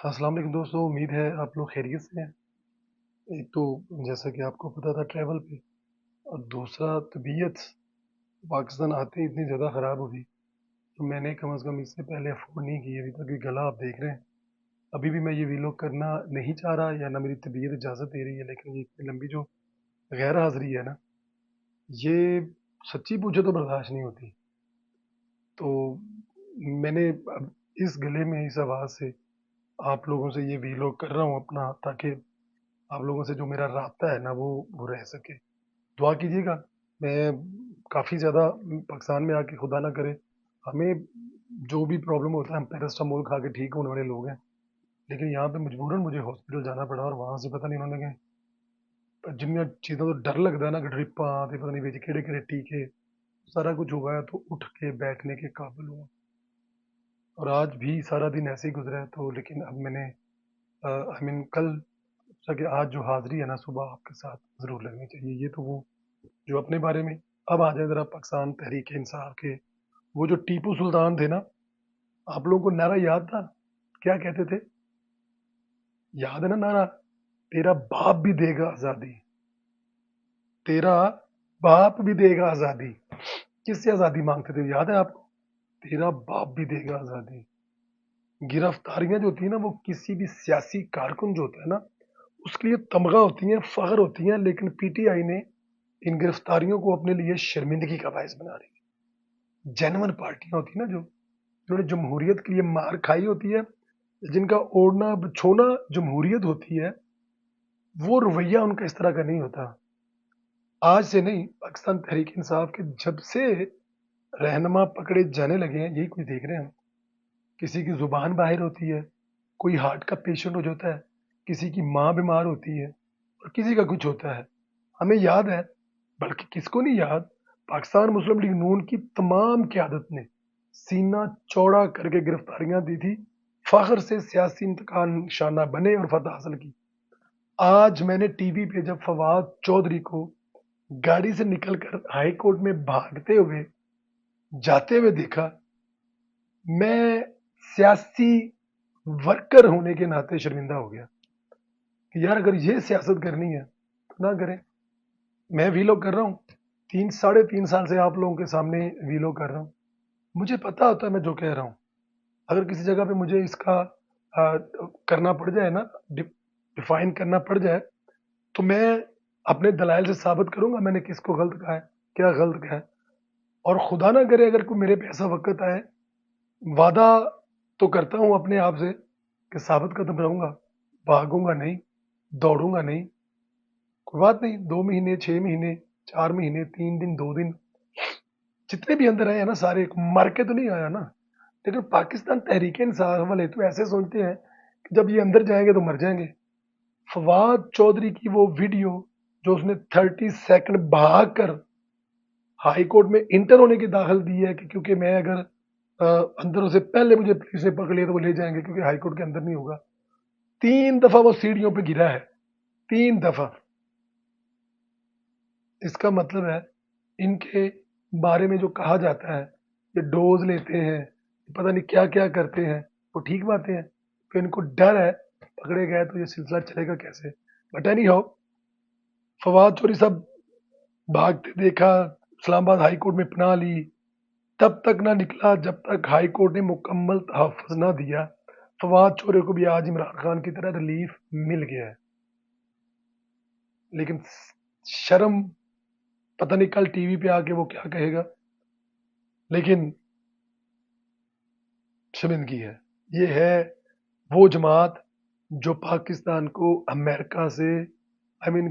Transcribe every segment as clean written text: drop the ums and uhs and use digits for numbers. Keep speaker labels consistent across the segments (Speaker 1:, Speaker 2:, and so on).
Speaker 1: السلام علیکم دوستوں، امید ہے آپ لوگ خیریت سے ہیں۔ ایک تو جیسا کہ آپ کو پتا تھا ٹریول پہ، اور دوسرا طبیعت پاکستان آتے ہی اتنی زیادہ خراب ہوگی تو میں نے کم از کم اس سے پہلے افورڈ نہیں کی ابھی تک کہ گلا آپ دیکھ رہے ہیں۔ ابھی بھی میں یہ ویلوگ کرنا نہیں چاہ رہا یا نہ میری طبیعت اجازت دے رہی ہے، لیکن یہ اتنی لمبی جو غیر حاضری ہے نا، یہ سچی پوچھے تو برداشت نہیں ہوتی۔ تو میں نے اب اس گلے میں اس آواز سے آپ لوگوں سے یہ ویلوگ کر رہا ہوں اپنا، تاکہ آپ لوگوں سے جو میرا رابطہ ہے نا وہ رہ سکے۔ دعا کیجیے گا۔ میں کافی زیادہ پاکستان میں آ کے خدا نہ کرے ہمیں جو بھی پرابلم ہوتا ہے، ہم پیرسٹامول کھا کے ٹھیک ہونے والے لوگ ہیں، لیکن یہاں پہ مجبوراً مجھے ہاسپٹل جانا پڑا، اور وہاں سے پتہ نہیں انہوں نے جن چیزوں تو ڈر لگتا ہے نا کہ ڈرپاں آتے پتہ نہیں بیچ کہڑے کہڑے ٹیکے سارا کچھ ہوا ہے، تو اٹھ کے بیٹھنے کے قابل ہوا، اور آج بھی سارا دن ایسے ہی گزرا ہے۔ تو لیکن اب میں نے کل سوچا کہ آج جو حاضری ہے نا صبح آپ کے ساتھ ضرور لگنی چاہیے۔ یہ تو وہ جو اپنے بارے میں۔ اب آ جائیں ذرا پاکستان تحریک انصاف کے وہ جو ٹیپو سلطان تھے نا، آپ لوگوں کو نعرہ یاد تھا؟ کیا کہتے تھے؟ یاد ہے نا نعرہ؟ تیرا باپ بھی دے گا آزادی، تیرا باپ بھی دے گا آزادی۔ کس سے آزادی مانگتے تھے یاد ہے آپ کو؟ تیرا باپ بھی دے گا آزادی۔ گرفتاریاں جو ہوتی ہیں نا، وہ کسی بھی سیاسی کارکن جو ہوتا ہے نا اس کے لیے تمغہ ہوتی ہیں، فخر ہوتی ہیں، لیکن پی ٹی آئی نے ان گرفتاریوں کو اپنے لیے شرمندگی کا باعث بنا رہی ہے۔ جینون پارٹیاں ہوتی ہیں نا، جو جنہوں نے جمہوریت کے لیے مار کھائی ہوتی ہے، جن کا اوڑھنا بچھونا جمہوریت ہوتی ہے، وہ رویہ ان کا اس طرح کا نہیں ہوتا۔ آج سے نہیں، پاکستان تحریک انصاف کے جب سے رہنما پکڑے جانے لگے ہیں، یہی کچھ دیکھ رہے ہیں ہم۔ کسی کی زبان باہر ہوتی ہے، کوئی ہارٹ کا پیشنٹ ہو جاتا ہے، کسی کی ماں بیمار ہوتی ہے، اور کسی کا کچھ ہوتا ہے۔ ہمیں یاد ہے، بلکہ کس کو نہیں یاد، پاکستان مسلم لیگ نون کی تمام قیادت نے سینہ چوڑا کر کے گرفتاریاں دی تھی، فخر سے سیاسی انتقال نشانہ بنے اور فتح حاصل کی۔ آج میں نے ٹی وی پہ جب فواد چودھری کو گاڑی سے نکل کر ہائی کورٹ میں بھاگتے ہوئے جاتے ہوئے دیکھا، میں سیاسی ورکر ہونے کے ناطے شرمندہ ہو گیا کہ یار اگر یہ سیاست کرنی ہے تو نہ کریں۔ میں ویلوگ کر رہا ہوں، 3 ساڑھے 3 سال سے آپ لوگوں کے سامنے ویلوگ کر رہا ہوں، مجھے پتا ہوتا ہے میں جو کہہ رہا ہوں۔ اگر کسی جگہ پہ مجھے اس کا کرنا پڑ جائے نا، ڈیفائن کرنا پڑ جائے، تو میں اپنے دلائل سے ثابت کروں گا میں نے کس کو غلط کہا ہے، کیا غلط کہا ہے۔ اور خدا نہ کرے اگر کوئی میرے پہ ایسا وقت آئے، وعدہ تو کرتا ہوں اپنے آپ سے کہ ثابت قدم رہوں گا، بھاگوں گا نہیں، دوڑوں گا نہیں۔ کوئی بات نہیں، 2 مہینے، 6 مہینے، 4 مہینے، 3 دن، 2 دن، جتنے بھی اندر آئے ہیں نا سارے، مر کے تو نہیں آیا نا۔ لیکن پاکستان تحریک انصاف والے تو ایسے سوچتے ہیں کہ جب یہ اندر جائیں گے تو مر جائیں گے۔ فواد چودھری کی وہ ویڈیو جو اس نے 30 سیکنڈ بھاگ کر ہائی کورٹ میں انٹر ہونے کی داخل دی ہے کہ کیونکہ میں اگر اندر سے پہلے مجھے پولیس نے پکڑ لیا تو وہ لے جائیں گے کیونکہ ہائی کورٹ کے اندر نہیں ہوگا۔ 3 دفعہ وہ سیڑھیوں پہ گرا ہے، 3 دفعہ۔ اس کا مطلب ہے ان کے بارے میں جو کہا جاتا ہے، یہ ڈوز لیتے ہیں، پتہ نہیں کیا کیا کرتے ہیں، وہ ٹھیک باتیں ہیں؟ کہ ان کو ڈر ہے پکڑے گئے تو یہ سلسلہ چلے گا کیسے؟ بٹ اینی ہاؤ، فواد چوری صاحب بھاگتے دیکھا، اسلام آباد ہائی کورٹ میں پناہ لی، تب تک نہ نکلا جب تک ہائی کورٹ نے مکمل تحفظ نہ دیا۔ فواد چورے کو بھی آج عمران خان کی طرح ریلیف مل گیا ہے، لیکن شرم، پتہ نہیں کل ٹی وی پہ آ کے وہ کیا کہے گا، لیکن شرمندگی ہے۔ یہ ہے وہ جماعت جو پاکستان کو امریکہ سے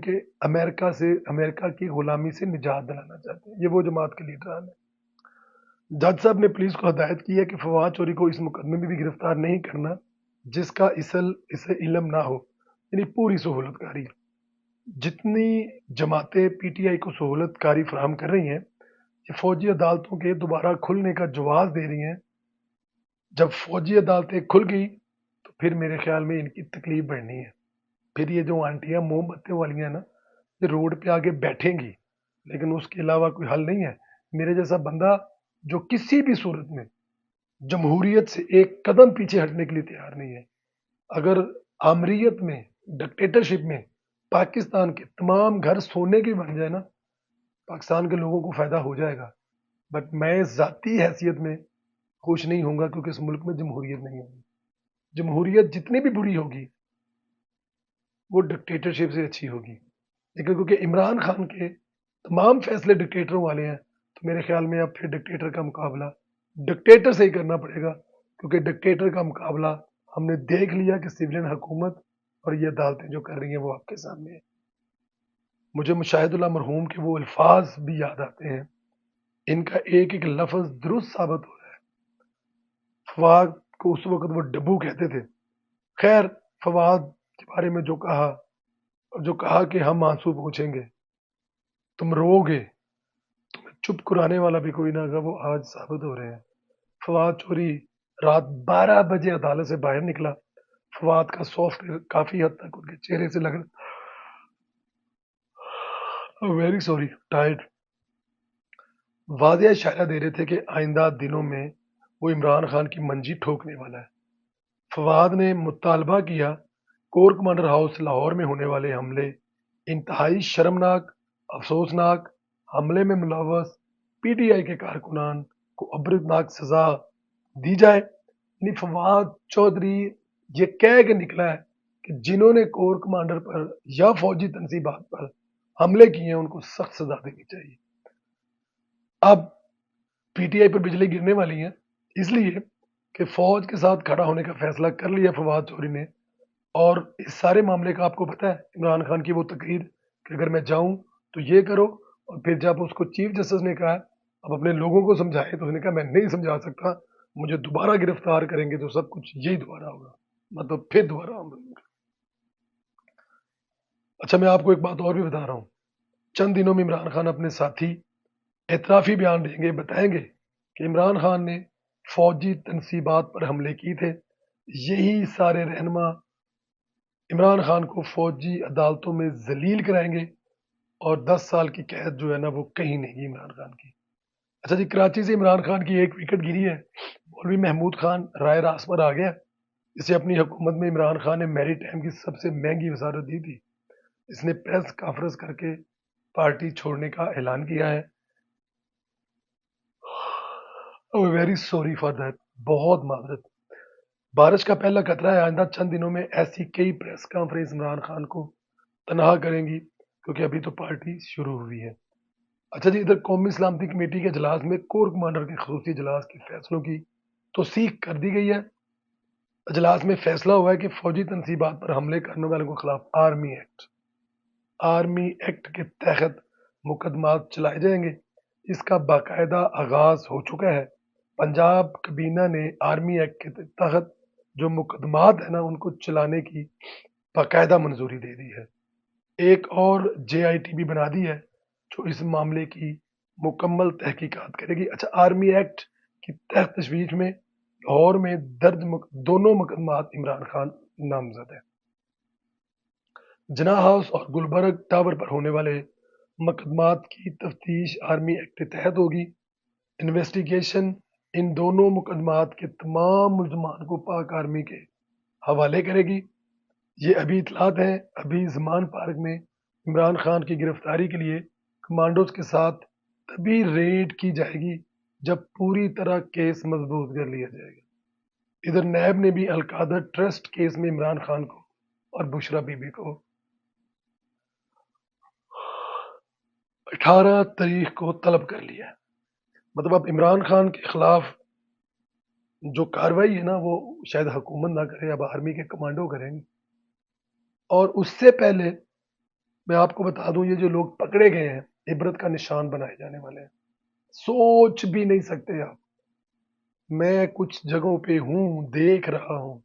Speaker 1: کہ امریکہ کی غلامی سے نجات دلانا چاہتے ہیں۔ یہ وہ جماعت کے لیڈران ہیں۔ جج صاحب نے پولیس کو ہدایت کی ہے کہ فواد چوری کو اس مقدمے میں بھی گرفتار نہیں کرنا جس کا اسے علم نہ ہو، یعنی پوری سہولت کاری۔ جتنی جماعتیں پی ٹی آئی کو سہولت کاری فراہم کر رہی ہیں، یہ فوجی عدالتوں کے دوبارہ کھلنے کا جواز دے رہی ہیں۔ جب فوجی عدالتیں کھل گئی تو پھر میرے خیال میں ان کی تکلیف بڑھنی ہے۔ پھر یہ جو آنٹیاں موم بتوں والی ہیں نا، یہ روڈ پہ آگے بیٹھیں گی، لیکن اس کے علاوہ کوئی حل نہیں ہے۔ میرے جیسا بندہ جو کسی بھی صورت میں جمہوریت سے ایک قدم پیچھے ہٹنے کے لیے تیار نہیں ہے، اگر آمریت میں ڈکٹیٹرشپ میں پاکستان کے تمام گھر سونے کے بن جائے نا، پاکستان کے لوگوں کو فائدہ ہو جائے گا، بٹ میں ذاتی حیثیت میں خوش نہیں ہوں گا، کیونکہ اس ملک میں جمہوریت نہیں ہوگی۔ جمہوریت جتنی بھی بری ہوگی وہ ڈکٹیٹرشپ سے اچھی ہوگی، لیکن کیونکہ عمران خان کے تمام فیصلے ڈکٹیٹروں والے ہیں، تو میرے خیال میں اب پھر ڈکٹیٹر کا مقابلہ ڈکٹیٹر سے ہی کرنا پڑے گا، کیونکہ ڈکٹیٹر کا مقابلہ ہم نے دیکھ لیا کہ سویلین حکومت اور یہ عدالتیں جو کر رہی ہیں وہ آپ کے سامنے ہیں۔ مجھے مشاہد اللہ مرحوم کے وہ الفاظ بھی یاد آتے ہیں، ان کا ایک ایک لفظ درست ثابت ہو رہا ہے۔ فواد کو اس وقت وہ ڈبو کہتے تھے۔ خیر، فواد کے بارے میں جو کہا کہ ہم آنسو پوچھیں گے، تم رو گے، تمہیں چپ کرانے والا بھی کوئی نہ ہوگا، وہ آج ثابت ہو رہے ہیں۔ فواد چوری رات 12 بجے عدالت سے باہر نکلا، فواد کا سافٹ ویئر کافی حد تک ان کے چہرے سے لگ رہا، ویری سوری، ٹائرڈ، واضح اشارہ دے رہے تھے کہ آئندہ دنوں میں وہ عمران خان کی منجی ٹھوکنے والا ہے۔ فواد نے مطالبہ کیا کور کمانڈر ہاؤس لاہور میں ہونے والے حملے انتہائی شرمناک، افسوسناک حملے میں ملوث پی ٹی آئی کے کارکنان کو عبرتناک سزا دی جائے۔ یعنی فواد چودھری یہ کہہ کے نکلا ہے کہ جنہوں نے کور کمانڈر پر یا فوجی تنصیبات پر حملے کیے ہیں ان کو سخت سزا دینی چاہیے۔ اب پی ٹی آئی پر بجلی گرنے والی ہے، اس لیے کہ فوج کے ساتھ کھڑا ہونے کا فیصلہ کر لیا فواد چوری نے۔ اور اس سارے معاملے کا آپ کو پتا ہے عمران خان کی وہ تقریر کہ اگر میں جاؤں تو یہ کرو، اور پھر جب اس کو چیف جسٹس نے کہا اب اپنے لوگوں کو سمجھائے تو اس نے کہا میں نہیں سمجھا سکتا، مجھے دوبارہ گرفتار کریں گے تو سب کچھ یہی دوبارہ ہوگا، مطلب پھر دوبارہ ہم۔ اچھا، میں آپ کو ایک بات اور بھی بتا رہا ہوں، چند دنوں میں عمران خان اپنے ساتھی اعترافی بیان دیں گے، بتائیں گے کہ عمران خان نے فوجی تنصیبات پر حملے کی تھے۔ یہی سارے رہنما عمران خان کو فوجی عدالتوں میں ذلیل کرائیں گے، اور 10 سال کی قید جو ہے نا وہ کہیں نہیں گی عمران خان کی۔ اچھا جی، کراچی سے عمران خان کی ایک وکٹ گری ہے، مولوی محمود خان رائے راست پر آ گیا۔ اسے اپنی حکومت میں عمران خان نے میری ٹائم کی سب سے مہنگی وزارت دی تھی۔ اس نے پریس کانفرنس کر کے پارٹی چھوڑنے کا اعلان کیا ہے۔ ویری سوری فار دیٹ، بہت معذرت۔ بارش کا پہلا خطرہ ہے، آئندہ چند دنوں میں ایسی کئی پریس کانفرنس عمران خان کو تنہا کریں گی، کیونکہ ابھی تو پارٹی شروع ہوئی ہے۔ اچھا جی، ادھر قومی سلامتی کمیٹی کے اجلاس میں کور کمانڈر کے خصوصی اجلاس کے فیصلوں کی توثیق کر دی گئی ہے۔ اجلاس میں فیصلہ ہوا ہے کہ فوجی تنصیبات پر حملے کرنے والوں کے خلاف آرمی ایکٹ کے تحت مقدمات چلائے جائیں گے۔ اس کا باقاعدہ آغاز ہو چکا ہے۔ پنجاب کابینہ نے آرمی ایکٹ کے تحت جو مقدمات ہیں نا ان کو چلانے کی باقاعدہ منظوری دے دی ہے۔ ایک اور جے آئی ٹی بھی بنا دی ہے جو اس معاملے کی مکمل تحقیقات کرے گی۔ اچھا، آرمی ایکٹ کی تحت تشویش میں لاہور میں درج دونوں مقدمات عمران خان نامزد ہیں۔ جناح ہاؤس اور گلبرگ ٹاور پر ہونے والے مقدمات کی تفتیش آرمی ایکٹ کے تحت ہوگی۔ انویسٹیگیشن ان دونوں مقدمات کے تمام ملزمان کو پاک آرمی کے حوالے کرے گی۔ یہ ابھی اطلاعات ہیں، ابھی زمان پارک میں عمران خان کی گرفتاری کے لیے کمانڈوز کے ساتھ تبھی ریڈ کی جائے گی جب پوری طرح کیس مضبوط کر لیا جائے گا۔ ادھر نیب نے بھی القادر ٹرسٹ کیس میں عمران خان کو اور بشرا بی بی کو 18 تاریخ کو طلب کر لیا ہے۔ مطلب اب عمران خان کے خلاف جو کاروائی ہے نا وہ شاید حکومت نہ کرے، اب آرمی کے کمانڈو کریں گے۔ اور اس سے پہلے میں آپ کو بتا دوں، یہ جو لوگ پکڑے گئے ہیں عبرت کا نشان بنائے جانے والے ہیں، سوچ بھی نہیں سکتے آپ۔ میں کچھ جگہوں پہ ہوں، دیکھ رہا ہوں،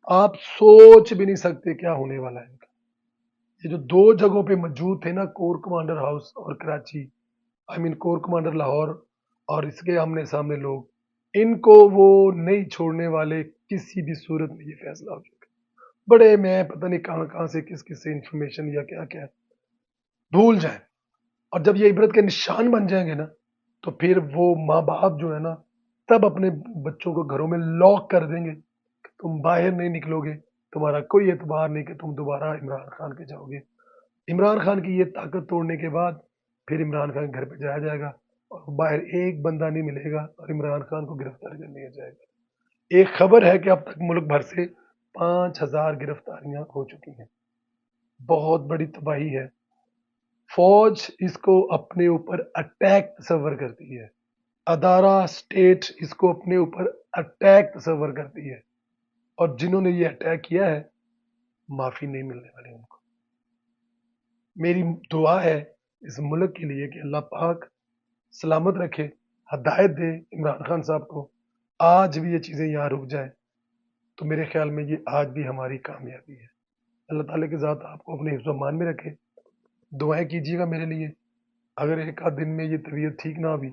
Speaker 1: آپ سوچ بھی نہیں سکتے کیا ہونے والا ہے۔ یہ جو 2 جگہوں پہ موجود تھے نا، کور کمانڈر ہاؤس اور کراچی، کور کمانڈر لاہور اور اس کے آمنے سامنے لوگ، ان کو وہ نہیں چھوڑنے والے کسی بھی صورت میں۔ یہ فیصلہ ہو چکا بڑے، میں پتہ نہیں کہاں سے کس سے انفارمیشن یا کیا کیا بھول جائیں، اور جب یہ عبرت کے نشان بن جائیں گے نا تو پھر وہ ماں باپ جو ہے نا تب اپنے بچوں کو گھروں میں لاک کر دیں گے کہ تم باہر نہیں نکلو گے تمہارا کوئی اعتبار نہیں کہ تم دوبارہ عمران خان کے جاؤ گے. عمران خان کی یہ طاقت توڑنے کے بعد پھر عمران خان کے گھر پہ جایا جائے گا اور باہر ایک بندہ نہیں ملے گا اور عمران خان کو گرفتار کر لیا جائے گا. ایک خبر ہے کہ اب تک ملک بھر سے 5,000 گرفتاریاں ہو چکی ہیں. بہت بڑی تباہی ہے. فوج اس کو اپنے اوپر اٹیک تصور کرتی ہے. ادارہ اسٹیٹ اس کو اپنے اوپر اٹیک تصور کرتی ہے اور جنہوں نے یہ اٹیک کیا ہے معافی نہیں ملنے والے ان کو. میری دعا ہے اس ملک کے لیے کہ اللہ پاک سلامت رکھے, ہدایت دے عمران خان صاحب کو. آج بھی یہ چیزیں یہاں رک جائیں تو میرے خیال میں یہ آج بھی ہماری کامیابی ہے. اللہ تعالیٰ کی ذات آپ کو اپنے حفظ و امان میں رکھے. دعائیں کیجیے گا میرے لیے. اگر ایک آدھ دن میں یہ طبیعت ٹھیک نہ ہوئی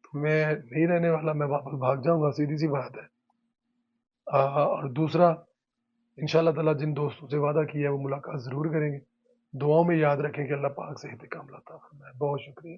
Speaker 1: تو میں نہیں رہنے والا, میں واپس بھاگ جاؤں گا, سیدھی سی بات ہے. اور دوسرا, انشاءاللہ تعالیٰ جن دوستوں سے وعدہ کیا ہے وہ ملاقات ضرور کریں گے. دعاؤں میں یاد رکھیں کہ اللہ پاک سے انتقام لاتا ہے. بہت شکریہ.